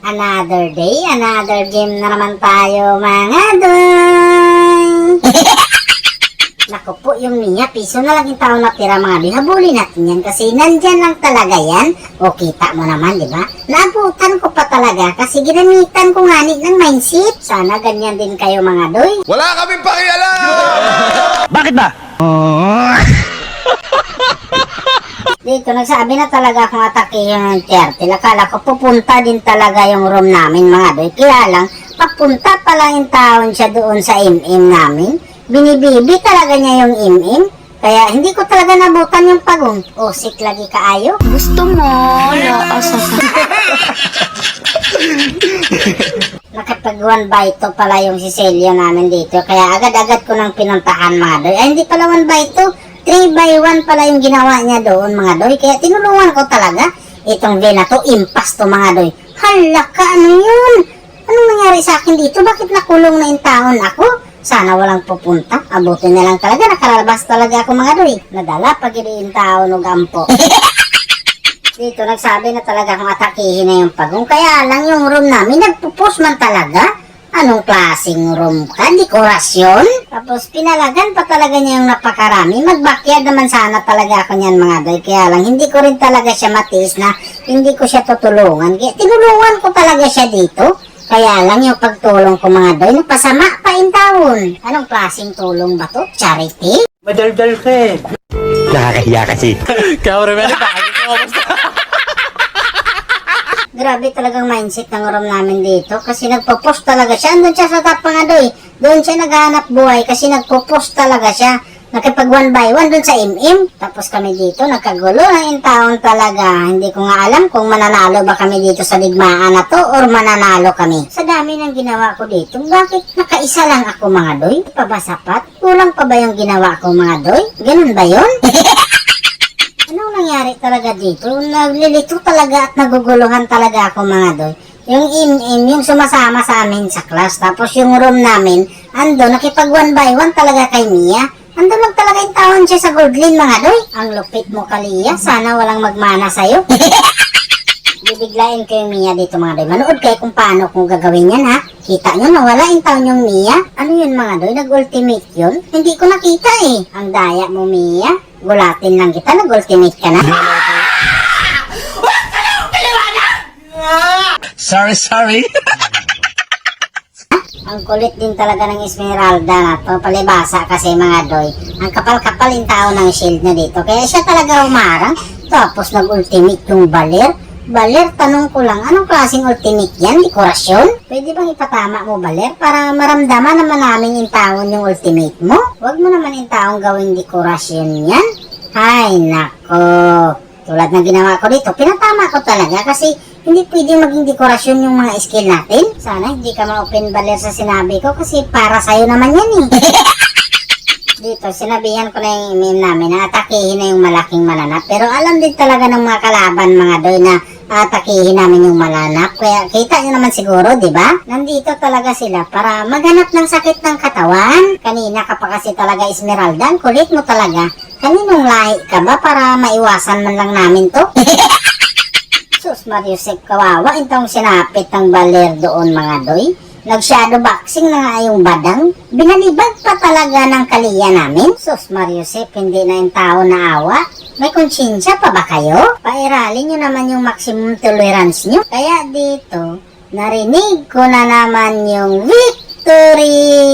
Another day, another game na naman tayo mga doy. Naku po, yung Mia, piso na lang yung tao natira mga doy. Habulin natin yan kasi nandyan lang talaga yan. O kita mo naman, di ba? Naabutan ko pa talaga kasi ginamitan ko nga ng mindset. Sana ganyan din kayo mga doy. Wala kaming pakialam! Bakit ba? Dito, nagsabi na talaga akong atake yung 30. Akala ko pupunta din talaga yung room namin mga doy. Kaya lang, papunta pala yung taon siya doon sa MM namin. Binibibi talaga niya yung MM. Kaya hindi ko talaga nabutan yung pagong. Usik lagi kaayo. Gusto mo? Naasasa. Nakapag 1 by 2 pala yung siselyo namin dito. Kaya agad-agad ko nang pinuntahan mga doy. Ay hindi pala 1 by 2. 3 by 1 pala yung ginawa niya doon mga doy. Kaya tinulungan ko talaga. Itong vela to, impas to mga doy. Hala ka, ano yun? Anong nangyari sa akin dito? Bakit nakulong na yung taon ako? Sana walang pupunta. Abutin na lang talaga. Nakaralabas talaga ako mga doy. Nadala pag yung taon o gampo. Dito nagsabi na talaga kung atakihin na yung pagong. Kaya lang yung room namin nagpupus man talaga. Anong klaseng room ka? Dekorasyon? Tapos pinalagan pa talaga niya yung napakarami. Mag-backyard naman sana talaga ako niyan mga doy. Kaya lang hindi ko rin talaga siya matiis na hindi ko siya tutulungan. Kaya tinulungan ko talaga siya dito. Kaya lang yung pagtulong ko mga doy, napasama pa in taon. Anong klaseng tulong ba to? Charity? Madaldal ka eh. Nakakahiya kasi. Cameraman, bakit ko Grabe talagang mindset ng room namin dito kasi nagpo-post talaga siya. Andun siya sa top mga doy. Doon siya naghahanap buhay kasi nagpo-post talaga siya. Nakipag 1 by 1 doon sa MM. Tapos kami dito nagkagulo na yung taon talaga. Hindi ko nga alam kung mananalo ba kami dito sa digmaan na to or mananalo kami. Sa dami ng ginawa ko dito, bakit nakaisa lang ako mga doy? Pa ba sapat? Kulang pa ba yung ginawa ko mga doy? Ganun ba yun? Anong nangyari talaga dito? Naglilito talaga at naguguluhan talaga ako mga doy. Yung MM, yung sumasama sa amin sa class. Tapos yung room namin, ando, nakipag 1 by 1 talaga kay Mia. Ando lang talaga yung taon siya sa Goldlin mga doy. Ang lupit mo Kalia, sana walang magmana sa'yo. Bibiglain ko yung Mia dito mga doy. Manood kayo kung paano kung gagawin yan ha. Kita nyo nawala yung taon yung Mia. Ano yun mga doy? Nag-ultimate yun? Hindi ko nakita eh. Ang daya mo Mia. Gulatin lang kita. Nag-ultimate ka na. Sorry. Ang kulit din talaga ng Esmeralda na to. Palibasa kasi mga doy. Ang kapal-kapal yung tao ng shield na dito. Kaya siya talaga umarang. Tapos nag-ultimate yung Baler. Baler, tanong ko lang, anong klaseng ultimate yan? Dekorasyon? Pwede bang ipatama mo, Baler? Para maramdaman naman namin yung taon yung ultimate mo? Huwag mo naman yung taong gawing dekorasyon yan. Ay, nako. Tulad ng ginawa ko dito, pinatama ko talaga kasi hindi pwedeng maging dekorasyon yung mga skill natin. Sana hindi ka ma-open Baler sa sinabi ko kasi para sa'yo naman yan eh. Dito, sinabihan ko na yung meme namin na atakihin na yung malaking malanap. Pero alam din talaga ng mga kalaban mga doy na atakihin namin yung malanap. Kaya kita nyo naman siguro, di ba? Nandito talaga sila para maghanap ng sakit ng katawan. Kanina ka pa kasi talaga Esmeralda, ang kulit mo talaga. Kaninong lahi ka ba para maiwasan man lang namin to? Sus Mariusep, kawawa itong sinapit ng Baler doon mga doy. Nag-shadow boxing na nga yung badang. Binalibag pa talaga ng Kalia namin. Sus Mariusep, hindi na yung tao na awa. May konsyensya pa ba kayo? Pairalin nyo naman yung maximum tolerance nyo. Kaya dito, narinig ko na naman yung victory!